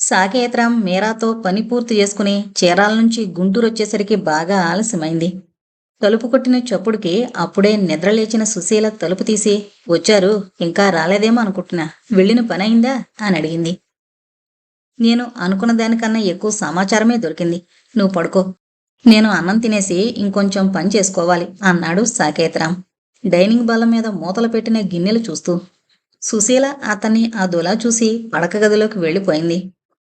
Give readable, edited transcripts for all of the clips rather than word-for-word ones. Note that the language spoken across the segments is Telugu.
సాకేత్రం మీరాతో పని పూర్తి చేసుకుని చీరాల నుంచి గుంటూరు వచ్చేసరికి బాగా ఆలస్యమైంది. తలుపు కొట్టిన చప్పుడుకి అప్పుడే నిద్రలేచిన సుశీల తలుపు తీసి, వచ్చారు, ఇంకా రాలేదేమో అనుకుంటున్నా, వెళ్ళిన పనయిందా అని అడిగింది. నేను అనుకున్న దానికన్నా ఎక్కువ సమాచారమే దొరికింది. నువ్వు పడుకో, నేను అన్నం తినేసి ఇంకొంచెం పని చేసుకోవాలి అన్నాడు సాకేత్రం డైనింగ్ బల్ల మీద మూతలు పెట్టిన గిన్నెలు చూస్తూ. సుశీల అతన్ని అదోలా చూసి పడక గదిలోకి వెళ్ళిపోయింది.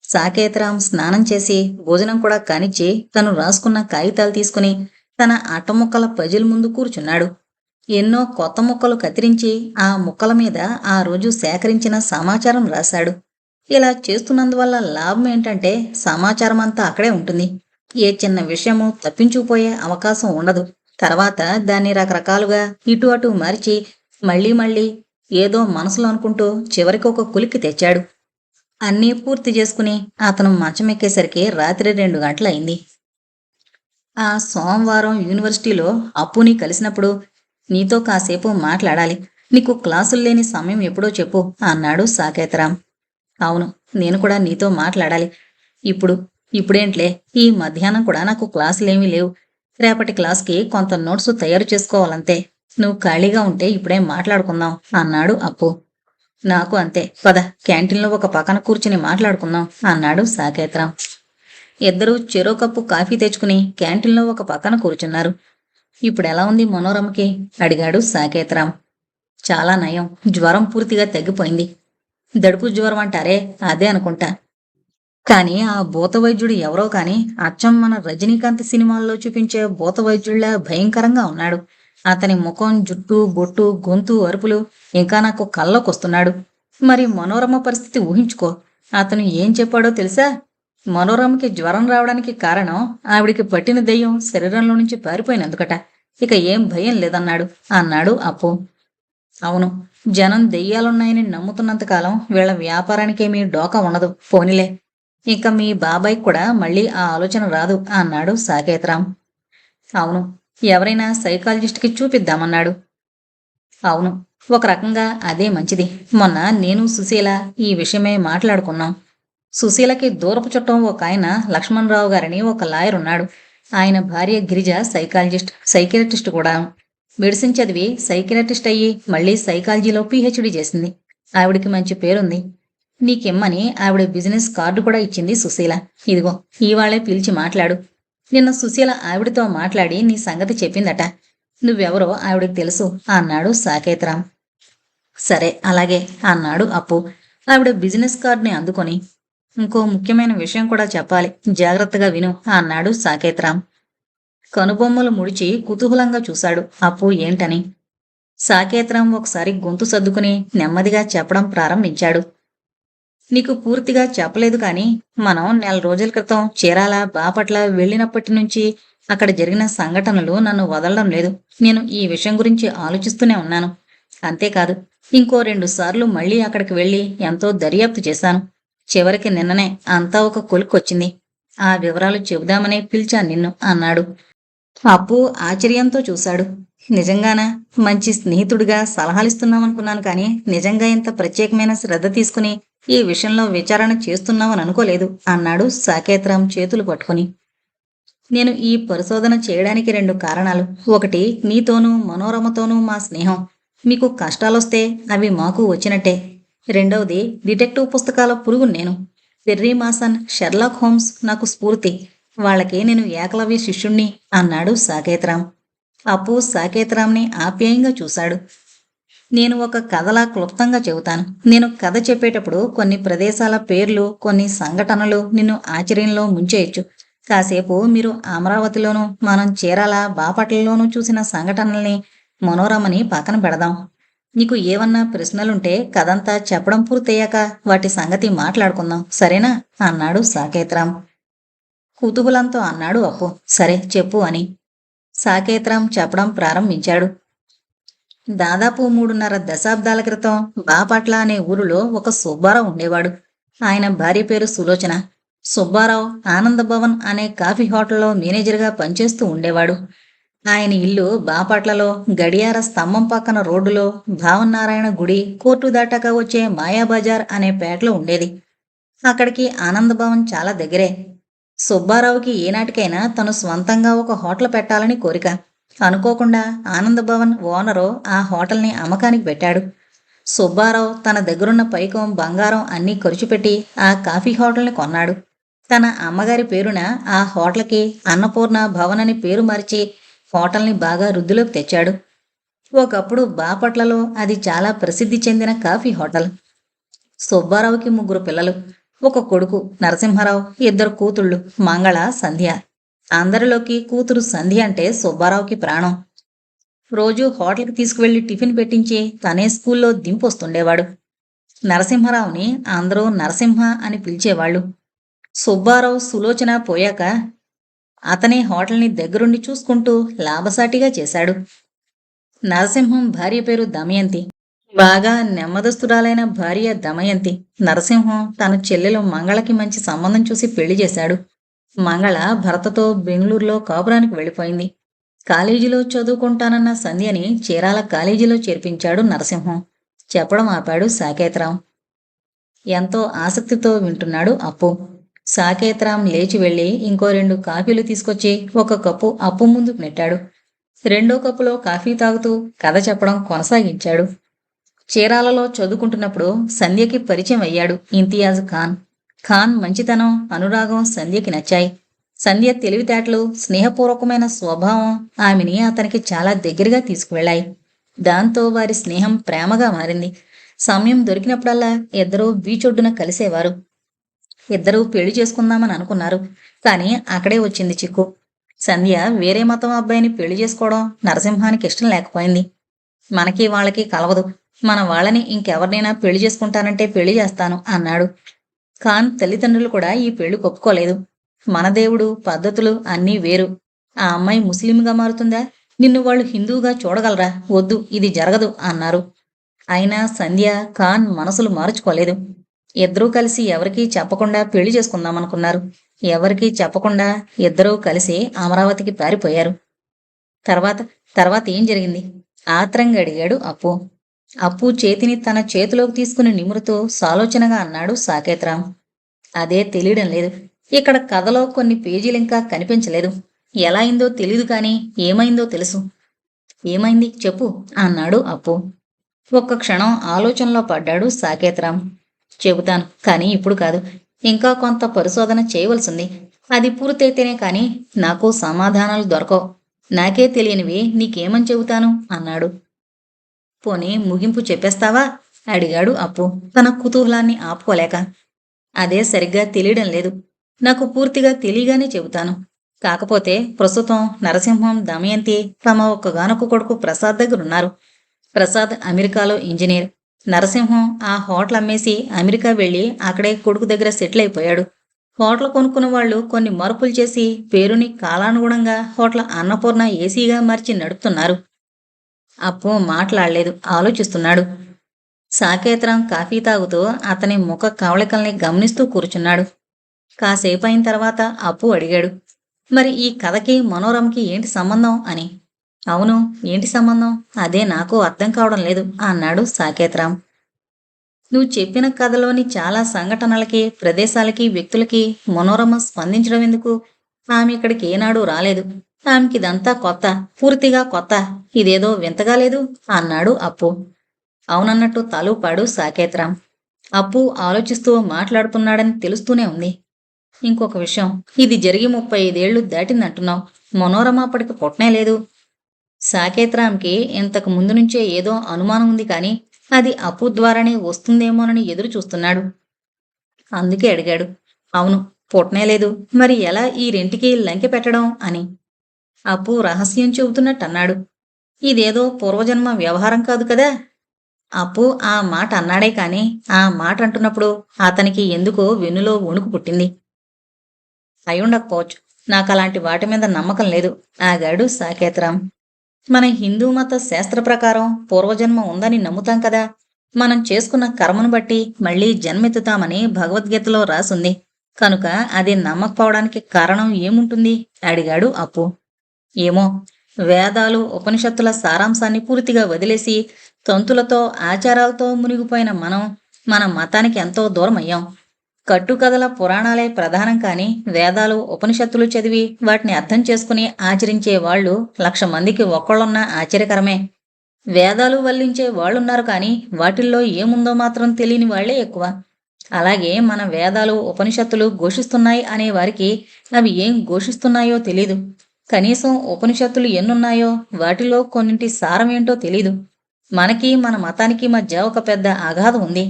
సాకేతరాం స్నానం చేసి భోజనం కూడా కానిచ్చి తను రాసుకున్న కాగితాలు తీసుకుని తన అట్టముక్కల పజిల్ ముందు కూర్చున్నాడు. ఎన్నో కొత్త ముక్కలు కత్తిరించి ఆ ముక్కల మీద ఆ రోజు సేకరించిన సమాచారం రాశాడు. ఇలా చేస్తున్నందువల్ల లాభం ఏంటంటే సమాచారం అంతా అక్కడే ఉంటుంది. ఏ చిన్న విషయము తప్పించుకుపోయే అవకాశం ఉండదు. తర్వాత దాన్ని రకరకాలుగా ఇటు అటు మార్చి మళ్ళీ మళ్ళీ ఏదో మనసులో అనుకుంటూ చివరికి ఒక కులికి తెచ్చాడు. అన్నీ పూర్తి చేసుకుని అతను మంచమెక్కేసరికి రాత్రి 2 గంటలయింది. ఆ సోమవారం యూనివర్సిటీలో అప్పుని కలిసినప్పుడు నీతో కాసేపు మాట్లాడాలి. నీకు క్లాసులు లేని సమయం ఎప్పుడో చెప్పు అన్నాడు సాకేతరాం. అవును, నేను కూడా నీతో మాట్లాడాలి. ఇప్పుడు ఇప్పుడేంట్లే, ఈ మధ్యాహ్నం కూడా నాకు క్లాసులేమీ లేవు. రేపటి క్లాస్కి కొంత నోట్సు తయారు చేసుకోవాలంతే. నువ్వు ఖాళీగా ఉంటే ఇప్పుడే మాట్లాడుకుందాం అన్నాడు అప్పు. నాకు అంతే, పద క్యాంటీన్లో ఒక పక్కన కూర్చుని మాట్లాడుకుందాం అన్నాడు సాకేత్రం. ఇద్దరూ చెరో కప్పు కాఫీ తెచ్చుకుని క్యాంటీన్లో ఒక పక్కన కూర్చున్నారు. ఇప్పుడెలా ఉంది మనోరమకి అడిగాడు సాకేత్రం. చాలా నయం, జ్వరం పూర్తిగా తగ్గిపోయింది. దడుపు జ్వరం అంటారే, అదే అనుకుంటా. కానీ ఆ భూతవైద్యుడు ఎవరో కాని అచ్చం మన రజనీకాంత్ సినిమాల్లో చూపించే భూతవైద్యుళ్లా భయంకరంగా ఉన్నాడు. అతని ముఖం, జుట్టు, బొట్టు, గొంతు, అరుపులు ఇంకా నాకు కళ్ళకొస్తున్నాడు. మరి మనోరమ పరిస్థితి ఊహించుకో. అతను ఏం చెప్పాడో తెలుసా? మనోరమకి జ్వరం రావడానికి కారణం ఆవిడికి పట్టిన దెయ్యం శరీరంలో నుంచి పారిపోయినందుకట. ఇక ఏం భయం లేదన్నాడు అన్నాడు అప్పు. అవును, జనం దెయ్యాలున్నాయని నమ్ముతున్నంతకాలం వీళ్ల వ్యాపారానికేమీ డోకా ఉండదు. పోనిలే, ఇక మీ బాబాయ్ కూడా మళ్ళీ ఆ ఆలోచన రాదు అన్నాడు సాకేత్రాం. అవును, ఎవరైనా సైకాలజిస్ట్కి చూపిద్దామన్నాడు. అవును, ఒక రకంగా అదే మంచిది. మొన్న నేను సుశీల ఈ విషయమే మాట్లాడుకున్నాం. సుశీలకి దూరపు చుట్టం ఒక ఆయన లక్ష్మణరావు గారని ఒక లాయర్ ఉన్నాడు. ఆయన భార్య గిరిజ సైకియాట్రిస్ట్ కూడా. మెడిసిన్ చదివి సైకియాట్రిస్ట్ అయ్యి మళ్ళీ సైకాలజీలో పీహెచ్డీ చేసింది. ఆవిడికి మంచి పేరుంది. నీకిమ్మని ఆవిడ బిజినెస్ కార్డు కూడా ఇచ్చింది సుశీల. ఇదిగో, ఇవాళే పిలిచి మాట్లాడు. నిన్న సుశీల ఆవిడతో మాట్లాడి నీ సంగతి చెప్పిందట. నువ్వెవరో ఆవిడికి తెలుసు అన్నాడు సాకేత్రాం. సరే అలాగే అన్నాడు అప్పు ఆవిడ బిజినెస్ కార్డుని అందుకొని. ఇంకో ముఖ్యమైన విషయం కూడా చెప్పాలి, జాగ్రత్తగా విను అన్నాడు సాకేత్రాం. కనుబొమ్మలు ముడిచి కుతూహలంగా చూశాడు అప్పు ఏంటని. సాకేత్రాం ఒకసారి గొంతు సర్దుకుని నెమ్మదిగా చెప్పడం ప్రారంభించాడు. నీకు పూర్తిగా చెప్పలేదు కానీ మనం 4 రోజుల క్రితం చీరాల, బాపట్ల వెళ్ళినప్పటి నుంచి అక్కడ జరిగిన సంఘటనలు నన్ను వదలడం లేదు. నేను ఈ విషయం గురించి ఆలోచిస్తూనే ఉన్నాను. అంతేకాదు, ఇంకో 2 సార్లు మళ్ళీ అక్కడికి వెళ్ళి ఎంతో దర్యాప్తు చేశాను. చివరికి నిన్ననే అంతా ఒక కొలిక్కొచ్చింది. ఆ వివరాలు చెబుదామనే పిలిచాను నిన్ను అన్నాడు. అప్పు ఆశ్చర్యంతో చూశాడు. నిజంగానా? మంచి స్నేహితుడిగా సలహాలిస్తున్నామనుకున్నాను కానీ నిజంగా ఇంత ప్రత్యేకమైన శ్రద్ధ తీసుకుని ఈ విషయంలో విచారణ చేస్తున్నామని అనుకోలేదు అన్నాడు సాకేత్రాం చేతులు పట్టుకుని. నేను ఈ పరిశోధన చేయడానికి 2 కారణాలు. ఒకటి, నీతోనూ మనోరమతోనూ మా స్నేహం. మీకు కష్టాలొస్తే అవి మాకు వచ్చినట్టే. రెండవది, డిటెక్టివ్ పుస్తకాల పురుగు నేను. పెర్రీ మాసన్, షెర్లాక్ హోమ్స్ నాకు స్ఫూర్తి. వాళ్ళకి నేను ఏకలవ్య శిష్యుణ్ణి అన్నాడు సాకేత్రాం. అప్పు సాకేత్రాంని ఆప్యాయంగా చూశాడు. నేను ఒక కథలా క్లుప్తంగా చెబుతాను. నేను కథ చెప్పేటప్పుడు కొన్ని ప్రదేశాల పేర్లు, కొన్ని సంఘటనలు నిన్ను ఆశ్చర్యంలో ముంచేయచ్చు. కాసేపు మీరు అమరావతిలోనూ మనం చీరాల, బాపట్లలోనూ చూసిన సంఘటనల్ని, మనోరమని పక్కన పెడదాం. నీకు ఏవన్నా ప్రశ్నలుంటే కథంతా చెప్పడం పూర్తయ్యాక వాటి సంగతి మాట్లాడుకుందాం, సరేనా అన్నాడు సాకేత్రాం. కుతూహలంతో అన్నాడు అప్పు. సరే చెప్పు అని. సాకేత్రాం చెప్పడం ప్రారంభించాడు. దాదాపు 3.5 దశాబ్దాల క్రితం బాపట్ల అనే ఊరిలో ఒక సుబ్బారావు ఉండేవాడు. ఆయన భార్య పేరు సులోచన. సుబ్బారావు ఆనందభవన్ అనే కాఫీ హోటల్లో మేనేజర్గా పనిచేస్తూ ఉండేవాడు. ఆయన ఇల్లు బాపట్లలో గడియార స్తంభం పక్కన రోడ్డులో భావనారాయణ గుడి, కోర్టు దాటాక వచ్చే మాయాబజార్ అనే పేటలో ఉండేది. అక్కడికి ఆనందభవన్ చాలా దగ్గరే. సుబ్బారావుకి ఏనాటికైనా తను స్వంతంగా ఒక హోటల్ పెట్టాలని కోరిక. అనుకోకుండా ఆనందభవన్ ఓనరు ఆ హోటల్ని అమ్మకానికి పెట్టాడు. సుబ్బారావు తన దగ్గరున్న పైకం, బంగారం అన్నీ ఖర్చుపెట్టి ఆ కాఫీ హోటల్ని కొన్నాడు. తన అమ్మగారి పేరున ఆ హోటల్కి అన్నపూర్ణ భవన్ అని పేరు మార్చి హోటల్ని బాగా వృద్ధిలోకి తెచ్చాడు. ఒకప్పుడు బాపట్లలో అది చాలా ప్రసిద్ధి చెందిన కాఫీ హోటల్. సుబ్బారావుకి 3 పిల్లలు. ఒక కొడుకు నరసింహారావు, 2 కూతుళ్ళు మంగళ, సంధ్య. అందరిలోకి కూతురు సంధ్య అంటే సుబ్బారావుకి ప్రాణం. రోజూ హోటల్కి తీసుకువెళ్లి టిఫిన్ పెట్టించి తనే స్కూల్లో దింపొస్తుండేవాడు. నరసింహారావుని అందరూ నరసింహ అని పిలిచేవాళ్ళు. సుబ్బారావు సులోచన పోయాక అతనే హోటల్ని దగ్గరుండి చూసుకుంటూ లాభసాటిగా చేశాడు. నరసింహం భార్య పేరు దమయంతి. బాగా నెమ్మదస్తురాలైన భార్య దమయంతి. నరసింహం తన చెల్లెలు మంగళకి మంచి సంబంధం చూసి పెళ్లి చేశాడు. మంగళ భర్తతో బెంగళూరులో కాపురానికి వెళ్ళిపోయింది. కాలేజీలో చదువుకుంటానన్న సంధ్యని చీరాల కాలేజీలో చేర్పించాడు నరసింహం. చెప్పడం ఆపాడు సాకేతరాం. ఎంతో ఆసక్తితో వింటున్నాడు అప్పు. సాకేతరాం లేచి వెళ్ళి ఇంకో 2 కాఫీలు తీసుకొచ్చి ఒక కప్పు అప్పు ముందుకు నెట్టాడు. 2వ కప్పులో కాఫీ తాగుతూ కథ చెప్పడం కొనసాగించాడు. చీరాలలో చదువుకుంటున్నప్పుడు సంధ్యకి పరిచయం అయ్యాడు ఇంతియాజ్ ఖాన్. ఖాన్ మంచితనం, అనురాగం సంధ్యకి నచ్చాయి. సంధ్య తెలివితేటలు, స్నేహపూర్వకమైన స్వభావం ఆమెని అతనికి చాలా దగ్గరగా తీసుకువెళ్ళాయి. దాంతో వారి స్నేహం ప్రేమగా మారింది. సమయం దొరికినప్పుడల్లా ఇద్దరూ బీచొడ్డున కలిసేవారు. ఇద్దరూ పెళ్లి చేసుకుందామని అనుకున్నారు. కానీ అక్కడే వచ్చింది చిక్కు. సంధ్య వేరే మతం అబ్బాయిని పెళ్లి చేసుకోవడం నరసింహానికి ఇష్టం లేకపోయింది. మనకి వాళ్ళకి కలవదు, మన వాళ్ళని ఇంకెవరినైనా పెళ్లి చేసుకుంటానంటే పెళ్లి చేస్తాను అన్నాడు. ఖాన్ తల్లిదండ్రులు కూడా ఈ పెళ్లి ఒప్పుకోలేదు. మన దేవుడు, పద్ధతులు అన్నీ వేరు. ఆ అమ్మాయి ముస్లింగా మారుతుందా? నిన్ను వాళ్ళు హిందువుగా చూడగలరా? వద్దు, ఇది జరగదు అన్నారు. అయినా సంధ్య, ఖాన్ మనసులు మార్చుకోలేదు. ఇద్దరూ కలిసి ఎవరికీ చెప్పకుండా పెళ్లి చేసుకుందామనుకున్నారు. ఎవరికీ చెప్పకుండా ఇద్దరూ కలిసి అమరావతికి పారిపోయారు. తర్వాత తర్వాత ఏం జరిగింది? ఆత్రంగా అడిగాడు అప్పు. అప్పు చేతిని తన చేతిలోకి తీసుకుని నిమురుతూ సాలోచనగా అన్నాడు సాకేతరాం. అదే తెలియడం లేదు. ఇక్కడ కథలో కొన్ని పేజీలింకా కనిపించలేదు. ఎలా అయిందో తెలీదు కానీ ఏమైందో తెలుసు. ఏమైంది చెప్పు అన్నాడు అప్పు. ఒక్క క్షణం ఆలోచనలో పడ్డాడు సాకేతరాం. చెబుతాను, కానీ ఇప్పుడు కాదు. ఇంకా కొంత పరిశోధన చేయవలసింది. అది పూర్తయితేనే కానీ నాకు సమాధానాలు దొరకవు. నాకే తెలియనివి నీకేమని చెబుతాను అన్నాడు. పోనీ ముగింపు చెప్పేస్తావా అడిగాడు అప్పు తన కుతూహలాన్ని ఆపుకోలేక. అదే సరిగ్గా తెలియడం లేదు. నాకు పూర్తిగా తెలియగానే చెబుతాను. కాకపోతే ప్రస్తుతం నరసింహం, దమయంతి తమ ఒక్కగానొక్క కొడుకు ప్రసాద్ దగ్గరున్నారు. ప్రసాద్ అమెరికాలో ఇంజనీర్. నరసింహం ఆ హోటల్ అమ్మేసి అమెరికా వెళ్ళి అక్కడే కొడుకు దగ్గర సెటిల్ అయిపోయాడు. హోటల్ కొనుక్కున్న వాళ్ళు కొన్ని మార్పులు చేసి పేరుని కాలానుగుణంగా హోటల్ అన్నపూర్ణ ఏసీగా మార్చి నడుపుతున్నారు. అప్పు మాట్లాడలేదు, ఆలోచిస్తున్నాడు. సాకేతరాం కాఫీ తాగుతూ అతని ముఖ కవళికల్ని గమనిస్తూ కూర్చున్నాడు. కాసేపు అయిన తర్వాత అప్పు అడిగాడు, మరి ఈ కథకి మనోరమకి ఏంటి సంబంధం అని. అవును, ఏంటి సంబంధం? అదే నాకు అర్థం కావడం లేదు అన్నాడు సాకేతరాం. నువ్వు చెప్పిన కథలోని చాలా సంఘటనలకి, ప్రదేశాలకి, వ్యక్తులకి మనోరమ స్పందించడం ఎందుకు? ఆమె ఇక్కడికి ఏనాడు రాలేదు. ఆమెకిదంతా కొత్త, పూర్తిగా కొత్త. ఇదేదో వింతగా లేదు అన్నాడు అప్పు. అవునన్నట్టు తలూపాడు సాకేతరాం. అప్పు ఆలోచిస్తూ మాట్లాడుతున్నాడని తెలుస్తూనే ఉంది. ఇంకొక విషయం, ఇది జరిగి 35 ఏళ్లు దాటిందంటున్నావు. మనోరమ అప్పటికి పుట్టనే లేదు. సాకేతరాంకి ఇంతకు ముందు నుంచే ఏదో అనుమానం ఉంది కానీ అది అప్పు ద్వారానే వస్తుందేమోనని ఎదురు చూస్తున్నాడు. అందుకే అడిగాడు. అవును, పుట్టనే లేదు. మరి ఎలా ఈ రెంటికి లంకె పెట్టడం అని. అప్పు రహస్యం చెబుతున్నట్టన్నాడు. ఇదేదో పూర్వజన్మ వ్యవహారం కాదు కదా. అప్పు ఆ మాట అన్నాడే కాని ఆ మాట అంటున్నప్పుడు అతనికి ఎందుకో వెన్నులో వణుకు పుట్టింది. అయ్యుండకపోవచ్చు, నాకలాంటి వాటి మీద నమ్మకం లేదు ఆగాడు సాకేతరాం. మన హిందూ మత శాస్త్ర ప్రకారం పూర్వజన్మ ఉందని నమ్ముతాం కదా. మనం చేసుకున్న కర్మను బట్టి మళ్లీ జన్మెత్తుతామని భగవద్గీతలో రాసుంది. కనుక అది నమ్మకపోవడానికి కారణం ఏముంటుంది అడిగాడు అప్పు. ఏమో, వేదాలు, ఉపనిషత్తుల సారాంశాన్ని పూర్తిగా వదిలేసి తంతులతో, ఆచారాలతో మునిగిపోయిన మనం మన మతానికి ఎంతో దూరం అయ్యాం. కట్టుకథల పురాణాలే ప్రధానం కాని వేదాలు ఉపనిషత్తులు చదివి వాటిని అర్థం చేసుకుని ఆచరించే వాళ్ళు 1,00,000 మందికి ఒక్కళ్ళున్నా ఆశ్చర్యకరమే. వేదాలు వల్లించే వాళ్ళున్నారు కానీ వాటిల్లో ఏముందో మాత్రం తెలియని వాళ్లే ఎక్కువ. అలాగే మన వేదాలు ఉపనిషత్తులు ఘోషిస్తున్నాయి అనే వారికి అవి ఏం ఘోషిస్తున్నాయో తెలీదు. కనీసం ఉపనిషత్తులు ఎన్నున్నాయో వాటిలో కొన్నింటి సారమేంటో తెలీదు. మనకి మన మతానికి మధ్య ఒక పెద్ద అగాధం ఉంది.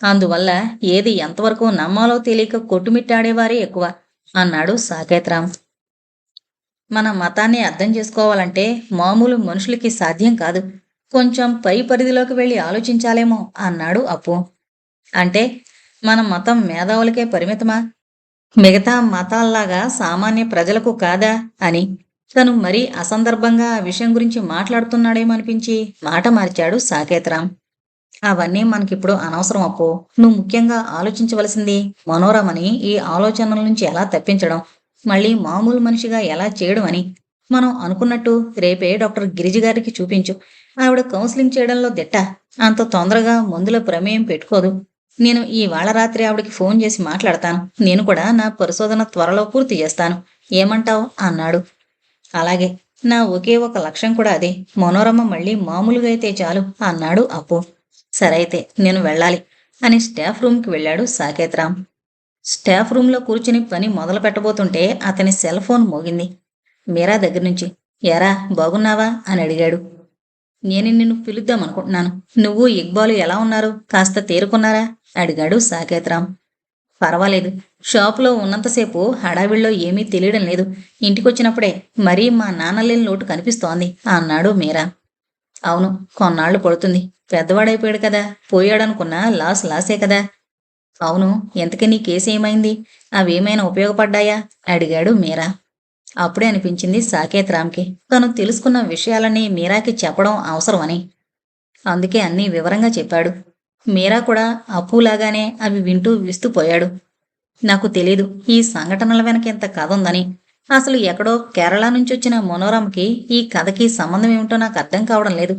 అందువల్ల ఏది ఎంతవరకు నమ్మాలో తెలియక కొట్టుమిట్టాడేవారే ఎక్కువ అన్నాడు సాకేత్రాం. మన మతాన్ని అర్థం చేసుకోవాలంటే మామూలు మనుషులకి సాధ్యం కాదు. కొంచెం పై పరిధిలోకి వెళ్ళి ఆలోచించాలేమో అన్నాడు అప్పు. అంటే మన మతం మేధావులకే పరిమితమా? మిగతా మతాల్లాగా సామాన్య ప్రజలకు కాదా అని తను మరీ అసందర్భంగా ఆ విషయం గురించి మాట్లాడుతున్నాడేమనిపించి మాట మార్చాడు సాకేత్రాం. అవన్నీ మనకిప్పుడు అనవసరం అప్పు. నువ్వు ముఖ్యంగా ఆలోచించవలసింది మనోరమని ఈ ఆలోచనల నుంచి ఎలా తప్పించడం, మళ్ళీ మామూలు మనిషిగా ఎలా చేయడం అని. మనం అనుకున్నట్టు రేపే డాక్టర్ గిరిజి గారికి చూపించు. ఆవిడ కౌన్సిలింగ్ చేయడంలో దిట్ట. అంత తొందరగా మందుల ప్రమేయం పెట్టుకోదు. నేను ఇవాళ రాత్రి ఆవిడకి ఫోన్ చేసి మాట్లాడతాను. నేను కూడా నా పరిశోధన త్వరలో పూర్తి చేస్తాను. ఏమంటావు అన్నాడు. అలాగే, నా ఒకే ఒక లక్ష్యం కూడా అదే. మనోరమ మళ్ళీ మామూలుగా అయితే చాలు అన్నాడు అప్పు. సరైతే నేను వెళ్ళాలి అని స్టాఫ్ రూమ్కి వెళ్ళాడు సాకేత్రాం. స్టాఫ్ రూంలో కూర్చుని పని మొదలు పెట్టబోతుంటే అతని సెల్ ఫోన్ మోగింది. మీరా దగ్గర నుంచి. ఎరా బాగున్నావా అని అడిగాడు. నేను నిన్ను పిలుద్దామనుకుంటున్నాను. నువ్వు ఇక్బాలు ఎలా ఉన్నారు? కాస్త తేరుకున్నారా అడిగాడు సాకేత్రాం. పర్వాలేదు. షాపులో ఉన్నంతసేపు హడావిడిలో ఏమీ తెలియడం లేదు. ఇంటికొచ్చినప్పుడే మరీ మా నాన్న లేని లోటు కనిపిస్తోంది అన్నాడు మీరా. అవును, కొన్నాళ్లు పడుతుంది. పెద్దవాడైపోయాడు కదా. పోయాడనుకున్నా లాసే కదా. అవును, ఎంతకీ నీ కేసు ఏమైంది? అవేమైనా ఉపయోగపడ్డాయా అడిగాడు మీరా. అప్పుడే అనిపించింది సాకేత్రాంకి తను తెలుసుకున్న విషయాలన్నీ మీరాకి చెప్పడం అవసరమని. అందుకే అన్నీ వివరంగా చెప్పాడు. మీరా కూడా అప్పులాగానే అవి వింటూ విస్తుపోయాడు. నాకు తెలీదు ఈ సంఘటనల వెనక ఇంత కథ ఉందని. అసలు ఎక్కడో కేరళ నుంచి వచ్చిన మనోరమకి ఈ కథకి సంబంధం ఏమిటో నాకు అర్థం కావడం లేదు.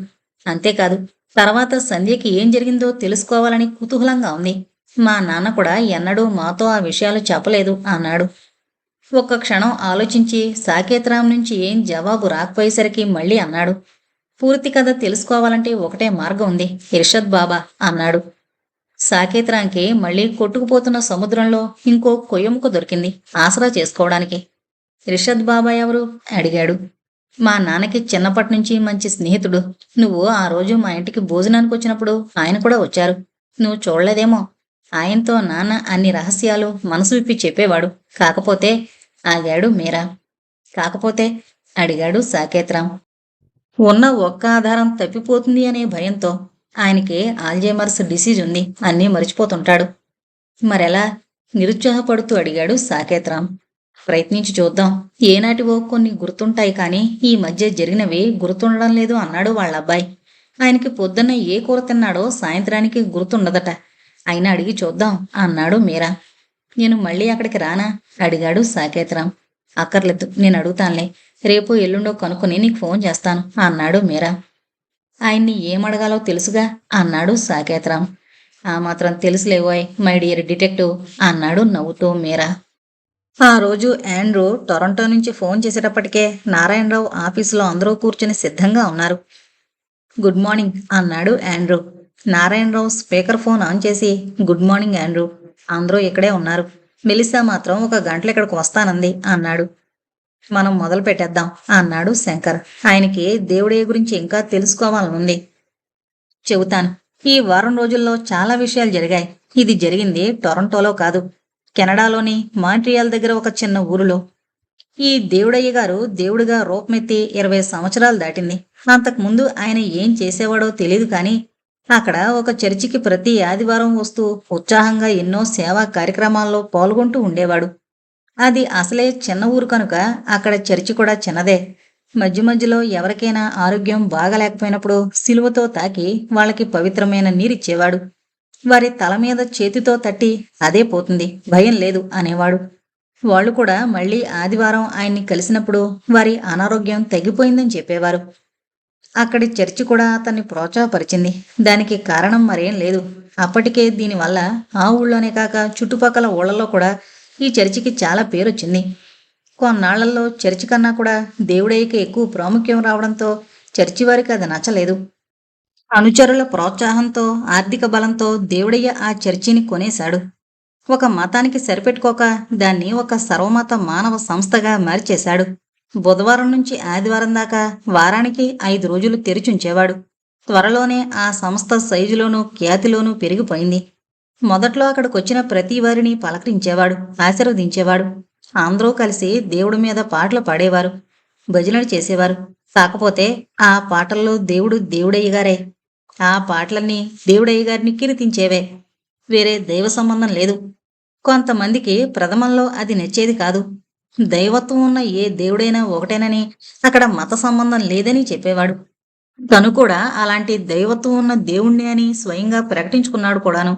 అంతేకాదు, తర్వాత సంధ్యకి ఏం జరిగిందో తెలుసుకోవాలని కుతూహలంగా ఉంది. మా నాన్న కూడా ఎన్నడూ మాతో ఆ విషయాలు చెప్పలేదు అన్నాడు. ఒక్క క్షణం ఆలోచించి సాకేత్రాం నుంచి ఏం జవాబు రాకపోయేసరికి మళ్ళీ అన్నాడు. పూర్తి కథ తెలుసుకోవాలంటే ఒకటే మార్గం ఉంది, ఇర్షద్ బాబా అన్నాడు. సాకేత్రాంకి మళ్ళీ కొట్టుకుపోతున్న సముద్రంలో ఇంకో కొయ్యముక దొరికింది ఆసరా చేసుకోవడానికి. ఇర్షద్ బాబా ఎవరు అడిగాడు. మా నాన్నకి చిన్నప్పటి నుంచి మంచి స్నేహితుడు. నువ్వు ఆ రోజు మా ఇంటికి భోజనానికి వచ్చినప్పుడు ఆయన కూడా వచ్చారు. నువ్వు చూడలేదేమో. ఆయనతో నాన్న అన్ని రహస్యాలు మనసు విప్పి చెప్పేవాడు. కాకపోతే ఆగాడు మీరా. కాకపోతే అడిగాడు సాకేత్రాం. ఉన్న ఒక్క ఆధారం తప్పిపోతుంది అనే భయంతో. ఆయనకి ఆల్జైమర్స్ డిసీజ్ ఉంది. అన్నీ మరిచిపోతుంటాడు. మరెలా? నిరుత్సాహపడుతూ అడిగాడు సాకేత్రాం. ప్రయత్నించి చూద్దాం. ఏనాటివో కొన్ని గుర్తుంటాయి కానీ ఈ మధ్య జరిగినవి గుర్తుండడం లేదు అన్నాడు వాళ్ళ అబ్బాయి. ఆయనకి పొద్దున్న ఏ కూర తిన్నాడో సాయంత్రానికి గుర్తుండదట. అయినా అడిగి చూద్దాం అన్నాడు మీరా. నేను మళ్ళీ అక్కడికి రానా అడిగాడు సాకేత్రాం. అక్కర్లేదు, నేను అడుగుతానులే. రేపు ఎల్లుండో కనుక్కుని నీకు ఫోన్ చేస్తాను అన్నాడు మీరా. ఆయన్ని ఏమడగాలో తెలుసుగా అన్నాడు సాకేత్రాం. ఆ మాత్రం తెలుసులేవోయ్ మై డియర్ డిటెక్టివ్ అన్నాడు నవ్వుతూ మీరా. ఆ రోజు ఆండ్రూ టొరంటో నుంచి ఫోన్ చేసేటప్పటికే నారాయణరావు ఆఫీసులో అందరూ కూర్చుని సిద్ధంగా ఉన్నారు. గుడ్ మార్నింగ్ అన్నాడు Andrew. Narayanarao speaker phone on చేసి గుడ్ మార్నింగ్ ఆండ్రూ, అందరూ ఇక్కడే ఉన్నారు. మెలిసా మాత్రం 1 గంటలో ఇక్కడికి వస్తానంది అన్నాడు. మనం మొదలు పెట్టేద్దాం అన్నాడు శంకర్. ఆయనకి దేవుడే గురించి ఇంకా తెలుసుకోవాలనుంది. చెబుతాను. ఈ వారం రోజుల్లో చాలా విషయాలు జరిగాయి. ఇది జరిగింది టొరంటోలో కాదు, కెనడాలోని మాంట్రియాల్ దగ్గర ఒక చిన్న ఊరిలో. ఈ దేవుడయ్య గారు దేవుడిగా రూపమెత్తి 20 సంవత్సరాలు దాటింది. అంతకుముందు ఆయన ఏం చేసేవాడో తెలియదు కానీ అక్కడ ఒక చర్చికి ప్రతి ఆదివారం వస్తూ ఉత్సాహంగా ఎన్నో సేవా కార్యక్రమాల్లో పాల్గొంటూ ఉండేవాడు. అది అసలే చిన్న ఊరు కనుక అక్కడ చర్చి కూడా చిన్నదే. మధ్య మధ్యలో ఎవరికైనా ఆరోగ్యం బాగలేకపోయినప్పుడు సిలువతో తాకి వాళ్ళకి పవిత్రమైన నీరిచ్చేవాడు. వారి తల మీద చేతితో తట్టి అదే పోతుంది, భయం లేదు అనేవాడు. వాళ్ళు కూడా మళ్ళీ ఆదివారం ఆయన్ని కలిసినప్పుడు వారి అనారోగ్యం తగ్గిపోయిందని చెప్పేవారు. అక్కడి చర్చి కూడా అతన్ని ప్రోత్సాహపరిచింది. దానికి కారణం మరేం లేదు. అప్పటికే దీనివల్ల ఆ ఊళ్ళోనే కాక చుట్టుపక్కల ఊళ్ళలో కూడా ఈ చర్చికి చాలా పేరొచ్చింది. కొన్నాళ్లలో చర్చి కన్నా కూడా దేవుడయ్యకి ఎక్కువ ప్రాముఖ్యం రావడంతో చర్చి వారికి అది నచ్చలేదు. అనుచరుల ప్రోత్సాహంతో, ఆర్థిక బలంతో దేవుడయ్య ఆ చర్చిని కొనేశాడు. ఒక మతానికి సరిపెట్టుకోక దాన్ని ఒక సర్వమత మానవ సంస్థగా మార్చేశాడు. బుధవారం నుంచి ఆదివారం దాకా వారానికి 5 రోజులు తెరిచుంచేవాడు. త్వరలోనే ఆ సంస్థ సైజులోనూ ఖ్యాతిలోనూ పెరిగిపోయింది. మొదట్లో అక్కడికొచ్చిన ప్రతి వారిని పలకరించేవాడు, ఆశీర్వదించేవాడు. అందరూ కలిసి దేవుడి మీద పాటలు పాడేవారు, భజనలు చేసేవారు. కాకపోతే ఆ పాటల్లో దేవుడు దేవుడయ్యగారే. ఆ పాటలన్నీ దేవుడయ్యగారిని కీర్తించేవే. వేరే దైవ సంబంధం లేదు. కొంతమందికి ప్రథమంలో అది నచ్చేది కాదు. దైవత్వం ఉన్న ఏ దేవుడైనా ఒకటేనని, అక్కడ మత సంబంధం లేదని చెప్పేవాడు. తను కూడా అలాంటి దైవత్వం ఉన్న దేవుణ్ణి అని స్వయంగా ప్రకటించుకున్నాడు కూడాను.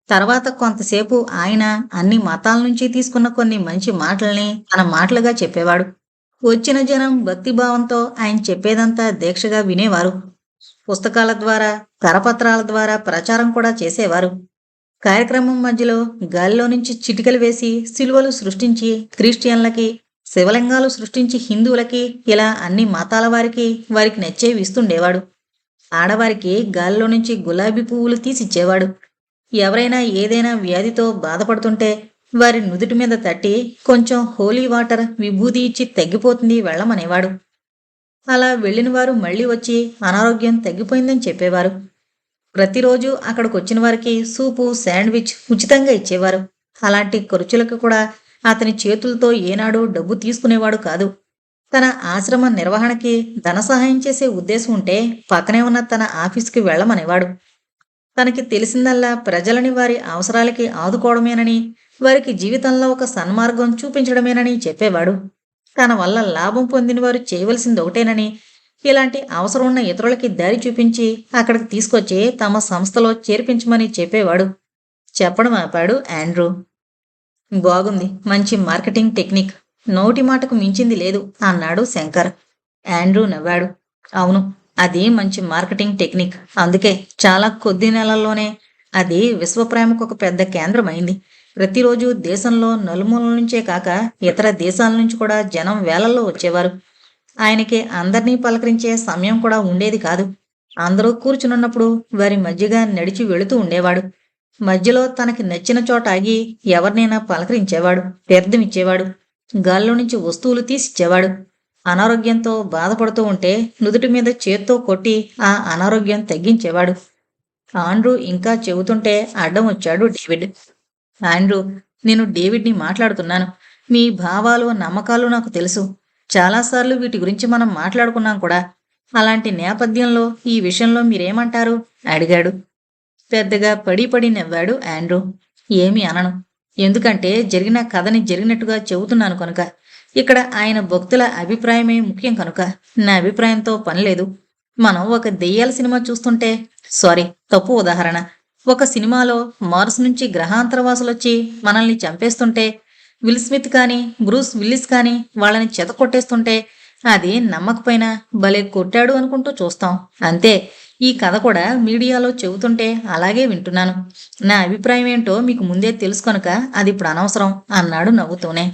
తర్వాత కొంతసేపు ఆయన అన్ని మతాల నుంచి తీసుకున్న కొన్ని మంచి మాటల్ని తన మాటలుగా చెప్పేవాడు. వచ్చిన జనం భక్తిభావంతో ఆయన చెప్పేదంతా దీక్షగా వినేవారు. పుస్తకాల ద్వారా, కరపత్రాల ద్వారా ప్రచారం కూడా చేసేవారు. కార్యక్రమం మధ్యలో గాలిలో నుంచి చిటికలు వేసి సిలువలు సృష్టించి క్రిస్టియన్లకి, శివలింగాలు సృష్టించి హిందువులకి, ఇలా అన్ని మతాల వారికి వారికి నచ్చేవి ఇస్తుండేవాడు. ఆడవారికి గాలిలో నుంచి గులాబీ పువ్వులు తీసిచ్చేవాడు. ఎవరైనా ఏదైనా వ్యాధితో బాధపడుతుంటే వారి నుదుటి మీద తట్టి కొంచెం హోలీ వాటర్, విభూది ఇచ్చి తగ్గిపోతుంది వెళ్ళమనేవాడు. అలా వెళ్ళిన వారు మళ్ళీ వచ్చి అనారోగ్యం తగ్గిపోయిందని చెప్పేవారు. ప్రతిరోజు అక్కడికొచ్చిన వారికి సూపు, శాండ్విచ్ ఉచితంగా ఇచ్చేవారు. అలాంటి ఖర్చులకు కూడా అతని చేతులతో ఏనాడూ డబ్బు తీసుకునేవాడు కాదు. తన ఆశ్రమ నిర్వహణకి ధన సహాయం చేసే ఉద్దేశం ఉంటే పక్కనే ఉన్న తన ఆఫీసుకి వెళ్ళమనేవాడు. తనకి తెలిసిందల్లా ప్రజలని వారి అవసరాలకి ఆదుకోవడమేనని, వారికి జీవితంలో ఒక సన్మార్గం చూపించడమేనని చెప్పేవాడు. తన వల్ల లాభం పొందిన వారు చేయవలసింది ఒకటేనని, ఇలాంటి అవసరం ఉన్న ఇతరులకి దారి చూపించి అక్కడికి తీసుకొచ్చి తమ సంస్థలో చేర్పించమని చెప్పేవాడు. చెప్పడం ఆపాడు ఆండ్రూ. బాగుంది, మంచి మార్కెటింగ్ టెక్నిక్. నోటి మాటకు మించింది లేదు అన్నాడు శంకర్. ఆండ్రూ నవ్వాడు. అవును, అది మంచి మార్కెటింగ్ టెక్నిక్. అందుకే చాలా కొద్ది నెలల్లోనే అది విశ్వప్రేమకు ఒక పెద్ద కేంద్రమైంది. ప్రతిరోజు దేశంలో నలుమూలల నుంచే కాక ఇతర దేశాల నుంచి కూడా జనం వేలల్లో వచ్చేవారు. ఆయనకి అందర్నీ పలకరించే సమయం కూడా ఉండేది కాదు. అందరూ కూర్చునున్నప్పుడు వారి మధ్యగా నడిచి వెళుతూ ఉండేవాడు. మధ్యలో తనకి నచ్చిన చోట ఆగి ఎవరినైనా పలకరించేవాడు, తీర్థమిచ్చేవాడు, గాల్లో నుంచి వస్తువులు తీసిచ్చేవాడు. అనారోగ్యంతో బాధపడుతూ ఉంటే నుదుటి మీద చేత్తో కొట్టి ఆ అనారోగ్యం తగ్గించేవాడు. ఆండ్రూ ఇంకా చెబుతుంటే అడ్డం వచ్చాడు డేవిడ్. ఆండ్రూ, నేను డేవిడ్ని మాట్లాడుతున్నాను. మీ భావాలు, నమ్మకాలు నాకు తెలుసు. చాలాసార్లు వీటి గురించి మనం మాట్లాడుకున్నాం కూడా. అలాంటి నేపథ్యంలో ఈ విషయంలో మీరేమంటారు అడిగాడు. పెద్దగా పడి పడి నవ్వాడు ఆండ్రూ. ఏమీ అనను. ఎందుకంటే జరిగిన కథని జరిగినట్టుగా చెబుతున్నాను కనుక. ఇక్కడ ఆయన భక్తుల అభిప్రాయమే ముఖ్యం కనుక నా అభిప్రాయంతో పనిలేదు. మనం ఒక దెయ్యాల సినిమా చూస్తుంటే, సారీ, తప్పు ఉదాహరణ. ఒక సినిమాలో మార్స్ నుంచి గ్రహాంతరవాసులొచ్చి మనల్ని చంపేస్తుంటే, విల్ స్మిత్ కానీ బ్రూస్ విల్లిస్ కానీ వాళ్ళని చెతకొట్టేస్తుంటే అది నమ్మకపోయినా భలే కొట్టాడు అనుకుంటూ చూస్తాం. అంతే, ఈ కథ కూడా మీడియాలో చెబుతుంటే అలాగే వింటున్నాను. నా అభిప్రాయం ఏంటో మీకు ముందే తెలుసు కనుక అది ఇప్పుడు అనవసరం అన్నాడు నవ్వుతూనే.